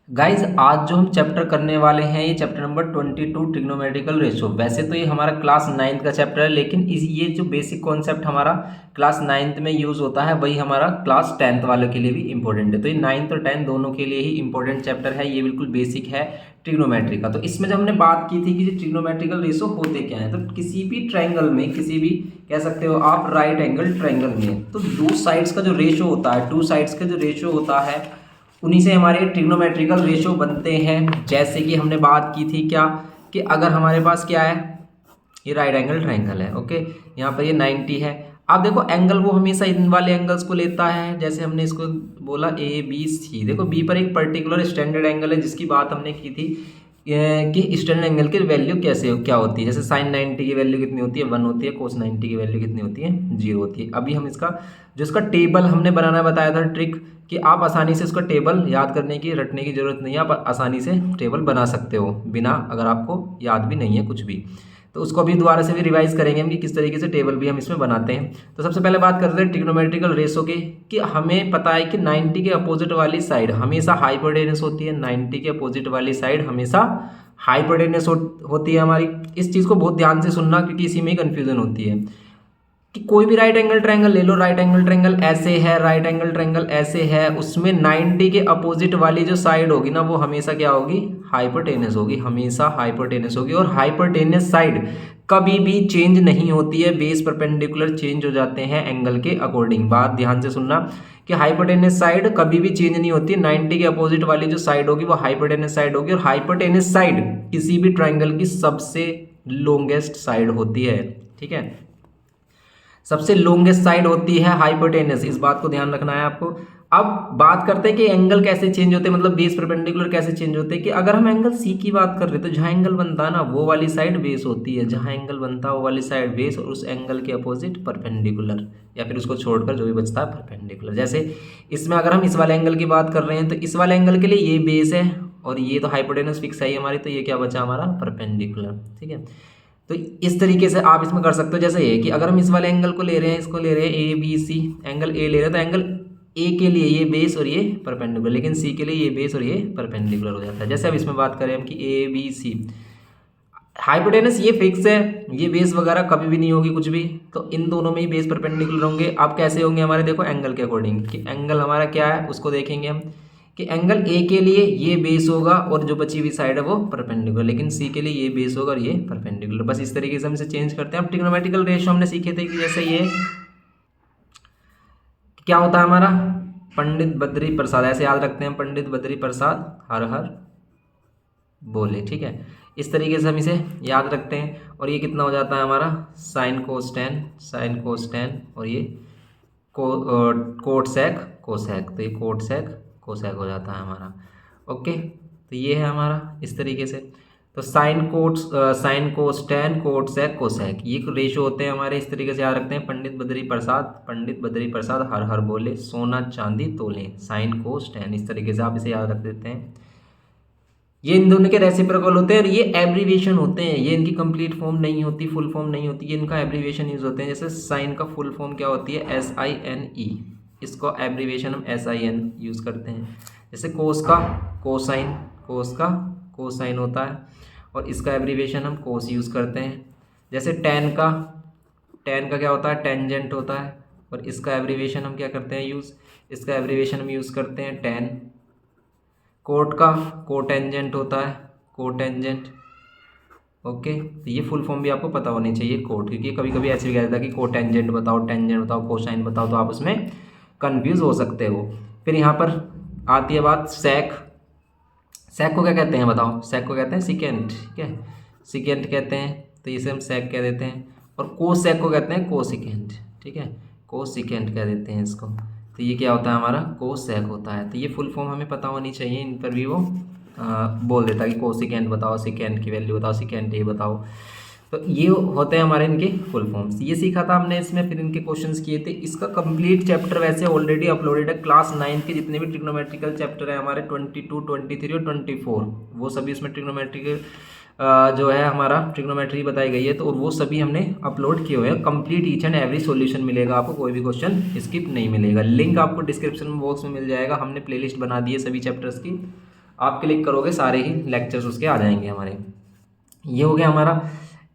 Guys आज जो हम चैप्टर करने वाले हैं ये चैप्टर नंबर 22 ट्रिग्नोमेट्रिकल रेशो। वैसे तो ये हमारा क्लास 9th का चैप्टर है, लेकिन ये जो बेसिक कॉन्सेप्ट हमारा क्लास 9th में यूज़ होता है वही हमारा क्लास 10th वालों के लिए भी इंपॉर्टेंट है। तो ये 9th और 10th दोनों के लिए ही इंपॉर्टेंट चैप्टर है। ये बिल्कुल बेसिक है ट्रिग्नोमेट्री का। तो इसमें जब हमने बात की थी कि जो ट्रिग्नोमेट्रिकल रेशो होते क्या है, तो किसी भी ट्रायंगल में, किसी भी कह सकते हो आप राइट एंगल ट्रायंगल में, तो दो साइड्स का जो रेशो होता है, टू साइड्स का जो रेशो होता है, उन्हीं से हमारे ट्रिग्नोमेट्रिकल रेशो बनते हैं। जैसे कि हमने बात की थी क्या, कि अगर हमारे पास क्या है, ये राइट एंगल ट्रायंगल है, ओके, यहाँ पर ये 90 है। आप देखो एंगल वो हमेशा इन वाले एंगल्स को लेता है। जैसे हमने इसको बोला ए बी सी, देखो बी पर एक पर्टिकुलर स्टैंडर्ड एंगल है जिसकी बात हमने की थी कि स्टैंडर्ड एंगल की वैल्यू कैसे क्या होती है। जैसे साइन 90 की वैल्यू कितनी होती है, 1 होती है। कोस 90 की वैल्यू कितनी होती है, 0 होती है। अभी हम इसका जो इसका टेबल हमने बनाना बताया था ट्रिक, कि आप आसानी से इसका टेबल याद करने की, रटने की जरूरत नहीं है। आप आसानी से टेबल बना सकते हो बिना, अगर आपको याद भी नहीं है कुछ भी, तो उसको अभी दोबारा से भी रिवाइज करेंगे हम कि किस तरीके से टेबल भी हम इसमें बनाते हैं। तो सबसे पहले बात करते हैं ट्रिग्नोमेट्रिकल रेशो के, कि हमें पता है कि 90 के अपोजिट वाली साइड हमेशा हाइपोटेनस होती है। 90 के अपोजिट वाली साइड हमेशा हाइपोटेनस होती है हमारी। इस चीज़ को बहुत ध्यान से सुनना, क्योंकि इसी में कन्फ्यूजन होती है। कि कोई भी राइट एंगल ट्रायंगल ले लो, राइट एंगल ट्रायंगल ऐसे है, राइट एंगल ट्रायंगल ऐसे है, उसमें 90 के अपोजिट वाली जो साइड होगी ना, वो हमेशा क्या होगी, हाइपोटेनस होगी, हमेशा हाइपोटेनस होगी। और हाइपोटेनस साइड कभी भी चेंज नहीं होती है, बेस परपेंडिकुलर चेंज हो जाते हैं एंगल के अकॉर्डिंग। बात ध्यान से सुनना कि हाइपोटेनस साइड कभी भी चेंज नहीं होती। 90 के अपोजिट वाली जो साइड होगी वो हाइपोटेनस साइड होगी, और हाइपोटेनस साइड किसी भी ट्रायंगल की सबसे लॉन्गेस्ट साइड होती है। ठीक है, सबसे लॉन्गेस्ट साइड होती है हाइपोटेनस, इस बात को ध्यान रखना है आपको। अब बात करते हैं कि एंगल कैसे चेंज होते हैं, मतलब बेस परपेंडिकुलर कैसे चेंज होते हैं। कि अगर हम एंगल सी की बात कर रहे हैं, तो जहां एंगल बनता है ना, वो वाली साइड बेस होती है। जहां एंगल बनता है वो वाली साइड बेस, और उस एंगल के अपोजिट परपेंडिकुलर, या फिर उसको छोड़कर जो भी बचता है परपेंडिकुलर। जैसे इसमें अगर हम इस वाले एंगल की बात कर रहे हैं, तो इस वाले एंगल के लिए ये बेस है, और ये तो हाइपोटेनस फिक्स है हमारी, तो ये क्या बचा हमारा, परपेंडिकुलर। ठीक है, तो इस तरीके से आप इसमें कर सकते हो। जैसे ये कि अगर हम इस वाले एंगल को ले रहे हैं, इसको ले रहे हैं A B C, angle A ले रहे हैं, तो एंगल ए के लिए ये बेस और ये परपेंडिकुलर, लेकिन सी के लिए ये बेस और ये परपेंडिकुलर हो जाता है। जैसे अब इसमें बात करें हम कि ए बी सी, हाइपोटेनस ये फिक्स है, ये बेस वगैरह कभी भी नहीं होगी कुछ भी, तो इन दोनों में ही बेस परपेंडिकुलर होंगे। अब कैसे होंगे हमारे, देखो एंगल के अकॉर्डिंग, कि एंगल हमारा क्या है उसको देखेंगे हम, कि एंगल ए के लिए ये बेस होगा और जो बची हुई साइड है वो परपेंडिकुलर, लेकिन सी के लिए ये बेस होगा और ये परपेंडिकुलर। बस इस तरीके से हम इसे चेंज करते हैं। अब ट्रिग्नोमेट्रिकल रेशियो हमने सीखे थे कि जैसे ये क्या होता है हमारा, पंडित बद्री प्रसाद, ऐसे याद रखते हैं, पंडित बद्री प्रसाद हर हर बोले। ठीक है, इस तरीके से हम इसे याद रखते हैं। और ये कितना हो जाता है हमारा, sign cos tan, sine cos ten, और ये कोट सेक कोसेक, तो ये कोट सेक कोसेक हो जाता है हमारा। ओके, तो ये है हमारा इस तरीके से। तो sine cos tan cot sec cosec, ये रेशो होते हैं हमारे, इस तरीके से याद रखते हैं। पंडित बद्री प्रसाद हर हर बोले, सोना चांदी तोले, साइन कोस टेन, इस तरीके से आप इसे याद रख देते हैं। ये इन दोनों के रेसिप्रोकल होते हैं, और ये एब्रीविएशन होते हैं, ये इनकी कंप्लीट फॉर्म नहीं होती, फुल फॉर्म नहीं होती, ये इनका एब्रीविएशन यूज होते हैं। जैसे साइन का फुल फॉर्म क्या होती है, SINE, इसको एब्रीविएशन हम SIN यूज करते हैं। जैसे कोस का कोसाइन, कोस का कोसाइन होता है, और इसका एब्रीविएशन हम कोस यूज करते हैं। जैसे टेन का क्या होता है, टेंजेंट होता है, और इसका एब्रीविएशन हम क्या करते हैं यूज, इसका एब्रीविएशन हम यूज करते हैं टेन। कोट का कोटेंजेंट होता है, कोटेंजेंट। ओके, तो ये फुल फॉर्म भी आपको पता होनी चाहिए कोट, क्योंकि कभी कभी ऐसे भी कह देता है कि कोटेंजेंट बताओ, टेंजेंट बताओ, कोसाइन बताओ, तो आप उसमें कंफ्यूज हो सकते हो। फिर यहाँ पर आती है बात सेक, सेक को क्या कहते हैं बताओ, सेक को कहते हैं सिकेंट। ठीक है, सिकेंट कहते हैं, तो इसे हम सेक कह देते हैं। और कोसेक को कहते हैं कोसिकेंट। ठीक है, कोसिकेंट कह देते हैं इसको। तो ये क्या होता है हमारा, कोसेक होता है। तो ये फुल फॉर्म हमें पता होनी चाहिए, इन पर भी वो बोल देता है कि कोसिकेंट बताओ, सिकेंट की वैल्यू बताओ, सिकेंट ये बताओ। तो ये होते हैं हमारे इनके फुल फॉर्म्स। ये सीखा था हमने इसमें, फिर इनके क्वेश्चंस किए थे। इसका कंप्लीट चैप्टर वैसे ऑलरेडी अपलोडेड है। क्लास 9 के जितने भी ट्रिग्नोमेट्रिकल चैप्टर है हमारे 22, 23 और 24, वो सभी इसमें ट्रिग्नोमेट्रिकल जो है हमारा ट्रिग्नोमेट्री बताई गई है, तो वो सभी हमने अपलोड किए हुए हैं। Complete each and every solution मिलेगा आपको, कोई भी क्वेश्चन स्किप नहीं मिलेगा। लिंक आपको डिस्क्रिप्शन बॉक्स में मिल जाएगा। हमने प्लेलिस्ट बना दी है सभी चैप्टर्स की, आप क्लिक करोगे सारे ही लेक्चर्स उसके आ जाएंगे हमारे। ये हो गया हमारा।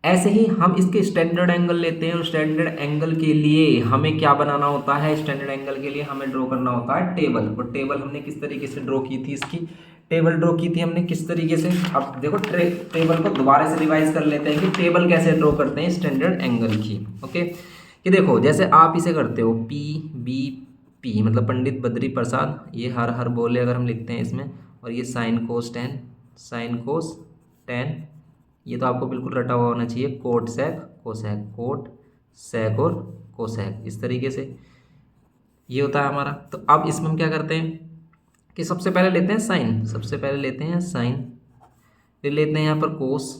ऐसे ही हम इसके स्टैंडर्ड एंगल लेते हैं और स्टैंडर्ड एंगल के लिए हमें क्या बनाना होता है, स्टैंडर्ड एंगल के लिए हमें ड्रॉ करना होता है टेबल। और टेबल हमने किस तरीके से ड्रॉ की थी, इसकी टेबल ड्रॉ की थी हमने किस तरीके से। अब देखो टेबल को दोबारा से रिवाइज कर लेते हैं कि टेबल कैसे ड्रॉ करते हैं स्टैंडर्ड एंगल की। ओके, कि देखो जैसे आप इसे करते हो पी बी पी, मतलब पंडित बद्री प्रसाद, ये हर हर बोले अगर हम लिखते हैं इसमें, और ये sine cos tan, sine cos tan, ये तो आपको बिल्कुल रटा हुआ होना चाहिए, cot sec cosec, cot sec और कोसेक, इस तरीके से ये होता है हमारा। तो अब इसमें हम क्या करते हैं कि सबसे पहले लेते हैं साइन, सबसे पहले लेते हैं साइन, फिर लेते हैं यहाँ पर कोस,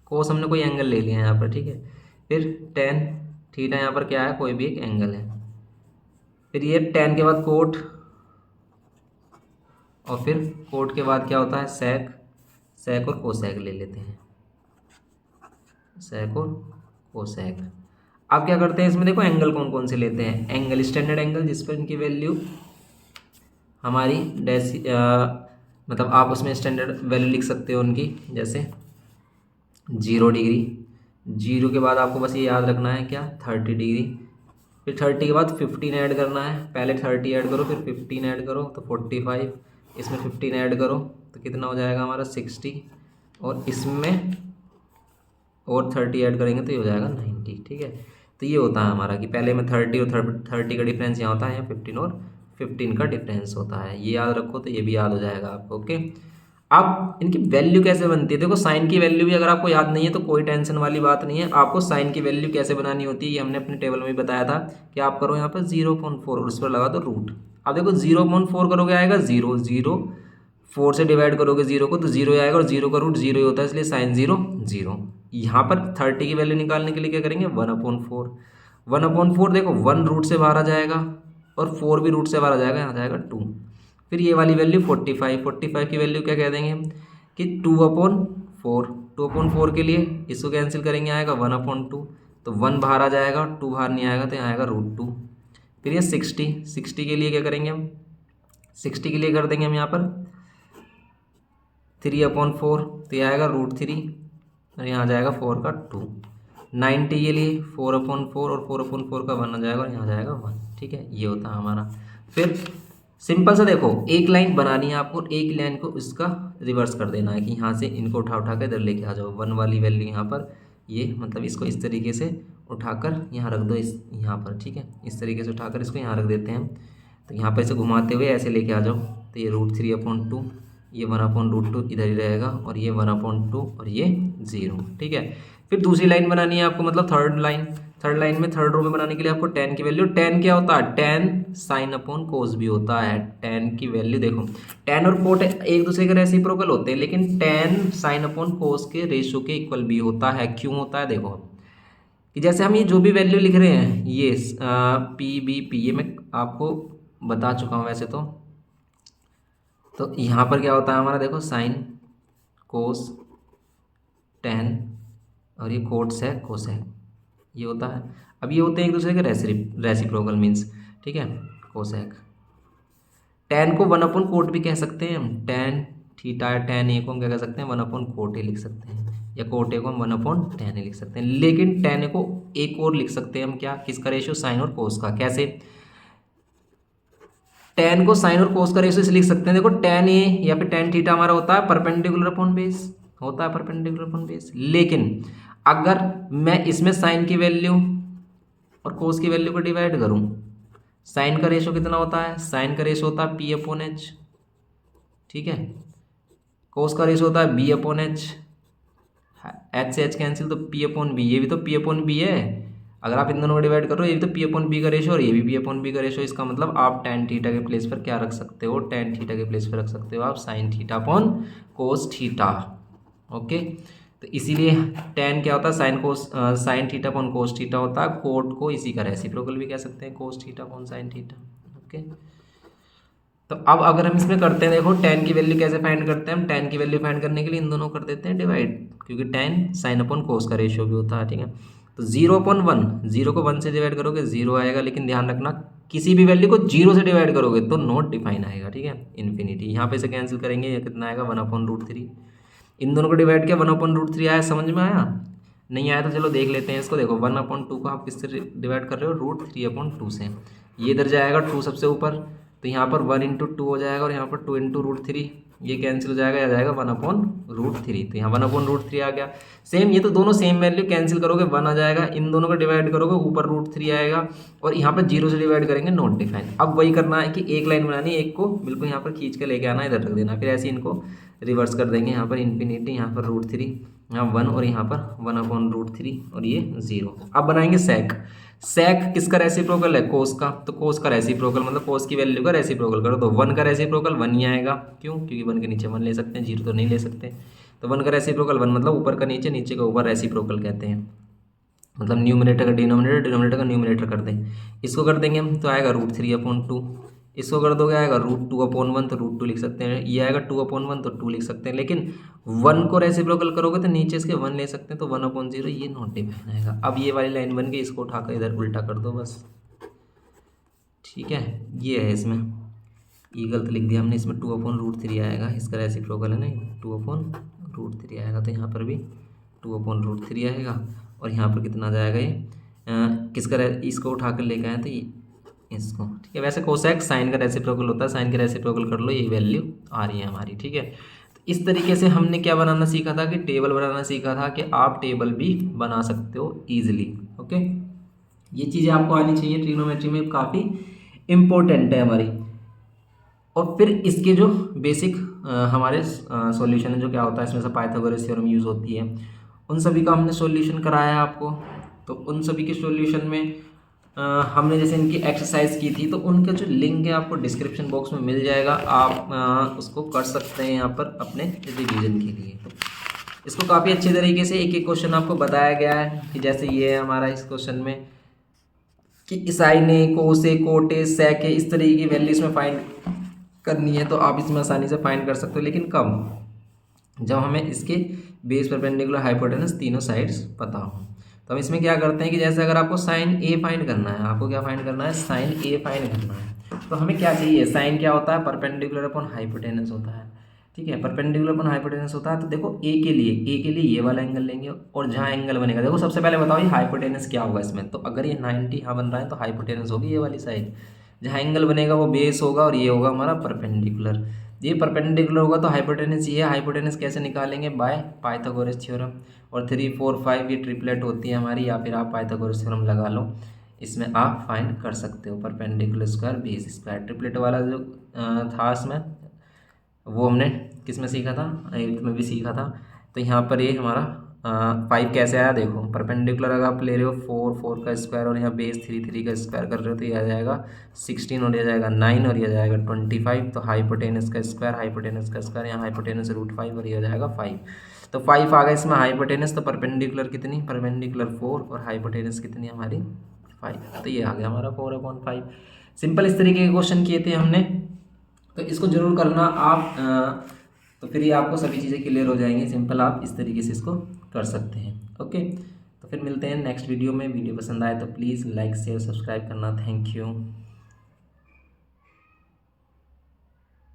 कोस हमने कोई एंगल ले लिया है यहाँ पर, ठीक है। फिर टेन, थीटा यहाँ पर क्या है, कोई भी एक एंगल है। फिर ये टेन के बाद कोट, और फिर कोट के बाद क्या होता है सेक, सेक और कोसेक ले लेते हैं, सेक और कोसेक। अब क्या करते हैं इसमें, देखो एंगल कौन कौन से लेते हैं, एंगल स्टैंडर्ड एंगल जिस पर इनकी वैल्यू हमारी मतलब आप उसमें स्टैंडर्ड वैल्यू लिख सकते हो उनकी, जैसे 0 डिग्री, 0 के बाद आपको बस ये याद रखना है क्या 30 डिग्री, फिर 30 के बाद 15 ऐड करना है, पहले 30 ऐड करो फिर 15 ऐड करो तो 45, इसमें 15 ऐड करो तो कितना हो जाएगा हमारा 60, और इसमें और 30 ऐड करेंगे तो ये हो जाएगा 90, ठीक है। तो ये होता है हमारा कि पहले में 30 और 30 का डिफरेंस यहाँ होता है, यहाँ 15 और 15 का डिफरेंस होता है, ये याद रखो तो ये भी याद हो जाएगा आपको। ओके, अब इनकी वैल्यू कैसे बनती है, देखो साइन की वैल्यू भी अगर आपको याद नहीं है तो कोई टेंशन वाली बात नहीं है, आपको साइन की वैल्यू कैसे बनानी होती है ये हमने अपने टेबल में भी बताया था कि आप करो यहाँ पर 0.4 और उस पर लगा दो रूट। अब देखो 0.4 करोगे आएगा 0, 0 4 से डिवाइड करोगे 0 को तो 0 आएगा, और 0 का रूट 0 ही होता है, इसलिए साइन 0 0। यहाँ पर 30 की वैल्यू निकालने के लिए क्या करेंगे 1/4, 1/4 देखो 1 रूट से बाहर आ जाएगा और 4 भी रूट से बाहर आ जाएगा, यहाँ जाएगा 2। फिर ये वाली वैल्यू 45, 45 की वैल्यू क्या कह देंगे हम कि 2/4, 2/4 के लिए इसको कैंसिल करेंगे आएगा 1/2, तो 1 बाहर आ जाएगा, 2 बाहर नहीं आएगा तो यहाँ आएगा √2। फिर ये 60, 60 के लिए क्या करेंगे हम, 60 के लिए कर देंगे हम यहाँ पर 3/4, तो ये आएगा √3 और यहाँ आ जाएगा 4 का 2। 90 के लिए 4/4 और 4/4 का 1 आ जाएगा और यहाँ आ जाएगा 1, ठीक है। ये होता है हमारा। फिर सिंपल सा देखो एक लाइन बनानी है आपको, एक लाइन को इसका रिवर्स कर देना है कि यहाँ से इनको उठा उठा के इधर लेके आ जाओ, 1 वाली वैल्यू यहाँ पर, ये मतलब इसको इस तरीके से उठाकर यहाँ रख दो, इस यहाँ पर, ठीक है। इस तरीके से उठाकर इसको यहाँ रख देते हैं, तो यहाँ पर इसे घुमाते हुए ऐसे लेके आ जाओ, तो ये √3/2, ये 1/√2 इधर ही रहेगा, और ये 1/2 और ये 0, ठीक है। फिर दूसरी लाइन बनानी है आपको, मतलब थर्ड लाइन में थर्ड रो में बनाने के लिए आपको tan की वैल्यू, tan क्या होता है, tan sin/cos भी होता है। tan की वैल्यू देखो, tan और cot एक दूसरे के रेसिप्रोकल होते हैं, लेकिन tan sin/cos के रेशो के इक्वल भी होता है। क्यों होता है, देखो कि जैसे हम ये जो भी वैल्यू लिख रहे हैं, ये PBP, ये मैं आपको बता चुका हूँ वैसे तो यहाँ पर क्या होता है हमारा, देखो साइन कोस tan और ये कोट सेक कोसेक, ये होता है। अब ये होते हैं एक दूसरे के रेसिप्रोकल मीन्स, ठीक है। कोसेक, tan को 1/कोट भी कह सकते हैं हम, tan थीटा या tan ए को हम क्या कह सकते हैं 1/कोट ही लिख सकते हैं, या कोट ए को हम 1/tan ही लिख सकते हैं। लेकिन tan ए को एक और लिख सकते हैं हम, क्या, किसका रेशियो, साइन और कोस का। कैसे, tan को साइन और कोस का रेशियो से लिख सकते हैं, देखो tan ए या फिर tan थीटा हमारा होता है परपेंडिकुलर अपॉन बेस, होता है परपेंडिकुलर अपॉन बेस। लेकिन अगर मैं इसमें साइन की वैल्यू और कोस की वैल्यू को डिवाइड करूं, साइन का रेशो कितना होता है, साइन का रेशो होता है P/H, ठीक है। कोस का रेशो होता है B/H, H से H कैंसिल तो P/B, ये भी तो P/B है। अगर आप इन दोनों को डिवाइड करो, ये भी तो P/B का रेशो और ये भी P/B का रेशो। इसका मतलब आप tan थीटा के प्लेस पर क्या रख सकते हो, tan थीटा के प्लेस पर रख सकते हो आप sin θ/cos थीटा। ओके, तो इसीलिए tan क्या होता है, साइन θ/cos थीटा होता है। कोट को इसी का रेसिप्रोकल भी कह सकते हैं, cos θ/sin थीटा। ओके, तो अब अगर हम इसमें करते हैं, देखो tan की वैल्यू कैसे फाइंड करते हैं हम, tan की वैल्यू फाइंड करने के लिए इन दोनों कर देते हैं डिवाइड, क्योंकि tan sin/cos का रेशियो भी होता है, ठीक है। तो 0/1, 0 को 1 से डिवाइड करोगे 0 आएगा, लेकिन ध्यान रखना किसी भी वैल्यू को 0 से डिवाइड करोगे तो नॉट डिफाइन आएगा, ठीक है, इन्फिनिटी। यहाँ पे से कैंसिल करेंगे, ये कितना आएगा 1/√3। इन दोनों को डिवाइड किया 1/√3 आया, समझ में आया? नहीं आया तो चलो देख लेते हैं इसको। देखो 1/2 को आप किससे डिवाइड कर रहे हो, √3/2 से। ये इधर जाएगा 2 सबसे ऊपर, तो यहाँ पर 1 × 2 हो जाएगा और यहाँ पर 2 × √3, ये कैंसिल हो जाएगा, आ जाएगा 1/√3। तो यहाँ 1/√3 आ गया। सेम ये तो दोनों सेम वैल्यू, कैंसिल करोगे 1 आ जाएगा, इन दोनों को डिवाइड करोगे ऊपर √3 आएगा और यहाँ पर 0 से डिवाइड करेंगे नॉट डिफाइन। अब वही करना है कि एक लाइन बनानी है, एक को बिल्कुल यहाँ पर खींच के लेके आना, इधर रख देना, फिर ऐसे इनको रिवर्स कर देंगे। यहाँ पर इन्फिनिटी, यहाँ पर √3, यहाँ 1 और यहाँ पर 1/√3 और ये 0। अब बनाएंगे सेक। सेक किसका रेसिप्रोकल है, कोस का, तो कोस का रेसिप्रोकल मतलब कोस की वैल्यू का रेसिप्रोकल करो, तो 1 का रेसिप्रोकल 1 ही आएगा। क्यों? क्योंकि 1 के नीचे 1 ले सकते हैं, 0 तो नहीं ले सकते। तो 1 का रेसिप्रोकल 1 मतलब ऊपर का नीचे, नीचे का ऊपर, रेसिप्रोकल कहते हैं। मतलब न्यूमरेटर का डिनोमिनेटर, डिनोमिनेटर का न्यूमरेटर कर दें। इसको कर देंगे हम तो आएगा √3/2। इसको कर दोगे आएगा √2/1, तो √2 लिख सकते हैं। ये आएगा 2/1 तो 2 लिख सकते हैं, लेकिन 1 को रेसिप्रोकल करोगे तो नीचे इसके 1 ले सकते हैं, तो 1/0 ये नॉट डिफाइन आएगा। अब ये वाली लाइन बन गई, इसको उठाकर इधर उल्टा कर दो बस, ठीक है। ये है इसमें, ये गलत लिख दिया हमने, इसमें 2/√3 आएगा, इसका रेसिप्रोकल है ना, 2/√3 आएगा, तो यहाँ पर भी 2/√3 आएगा और यहाँ पर कितना जाएगा, ये किसका इसको उठा कर लेके आए तो ये इसको, ठीक है। वैसे कोसेक साइन का रेसिप्रोकल होता है, साइन का रेसिप्रोकल कर लो, ये वैल्यू आ रही है हमारी, ठीक है। तो इस तरीके से हमने क्या बनाना सीखा था कि टेबल बनाना सीखा था कि आप टेबल भी बना सकते हो ईजिली, ओके। ये चीज़ें आपको आनी चाहिए, ट्रिग्नोमेट्री में काफ़ी इम्पोर्टेंट है हमारी। और फिर इसके जो बेसिक हमारे सॉल्यूशन है, जो क्या होता है इसमें से पाइथागोरस थ्योरम यूज़ होती है, उन सभी का हमने सॉल्यूशन कराया है आपको। तो उन सभी के सॉल्यूशन में हमने जैसे इनकी एक्सरसाइज की थी, तो उनका जो लिंक है आपको डिस्क्रिप्शन बॉक्स में मिल जाएगा, आप उसको कर सकते हैं यहाँ पर अपने रिवीजन के लिए। तो इसको काफ़ी अच्छे तरीके से एक एक क्वेश्चन आपको बताया गया है कि जैसे ये है हमारा इस क्वेश्चन में कि sign A, cos A, cot A, सेक ए, इस तरीके की वैल्यू इसमें फाइंड करनी है, तो आप इसमें आसानी से फाइंड कर सकते हो। लेकिन कब? जब हमें इसके बेस, परपेंडिकुलर, हाइपोटेनस तीनों साइड्स पता हो। तो हम इसमें क्या करते हैं कि जैसे अगर आपको साइन ए फाइंड करना है, आपको क्या फाइंड करना है, साइन ए फाइंड करना है, तो हमें क्या चाहिए, साइन क्या होता है, परपेंडिकुलर अपॉन हाइपोटेनस होता है, ठीक है। परपेंडिकुलर अपॉन हाइपोटेनस होता है, तो देखो ए के लिए ये वाला एंगल लेंगे और जहाँ एंगल बनेगा, देखो सबसे पहले बताओ ये हाइपोटेनस क्या होगा इसमें, तो अगर ये 90 यहाँ बन रहा है तो हाइपोटेनस होगी ये वाली साइड, जहाँ एंगल बनेगा वो बेस होगा और ये होगा हमारा परपेंडिकुलर। ये परपेंडिकुलर होगा तो हाइपोटेनस ये है। हाइपोटेनस कैसे निकालेंगे, बाय पाइथागोरस थ्योरम। और 3, 4, 5 ये ट्रिपलेट होती है हमारी, या फिर आप पाइथागोरस थ्योरम लगा लो, इसमें आप फाइंड कर सकते हो। Perpendicular square base square, triplet वाला जो था इसमें, वो हमने किस में सीखा था, 8th में भी सीखा था। तो यहाँ पर ये हमारा 5 कैसे आया, देखो परपेंडिकुलर अगर आप ले रहे हो 4, 4 का स्क्वायर और यहाँ बेस 3, 3 का स्क्वायर कर रहे हो, तो यह आ जाएगा 16 और यह जाएगा 9 और यह जाएगा 25। तो हाइपोटेनस का स्क्वायर, हाइपोटेनस का स्क्वायर, यहाँ हाइपोटेनस √5 और यह जाएगा 5। तो 5 आ गया इसमें हाइपोटेनस, तो परपेंडिकुलर कितनी, परपेंडिकुलर 4 और हाइपोटेनस कितनी हमारी 5। तो ये आ गया हमारा 4/5। सिंपल इस तरीके के क्वेश्चन किए थे हमने, तो इसको जरूर करना आप, तो फिर ये आपको सभी चीज़ें क्लियर हो जाएंगी। सिंपल आप इस तरीके से इसको कर सकते हैं, ओके। तो फिर मिलते हैं नेक्स्ट वीडियो में। वीडियो पसंद आए तो प्लीज़ लाइक, शेयर, सब्सक्राइब करना। Thank you.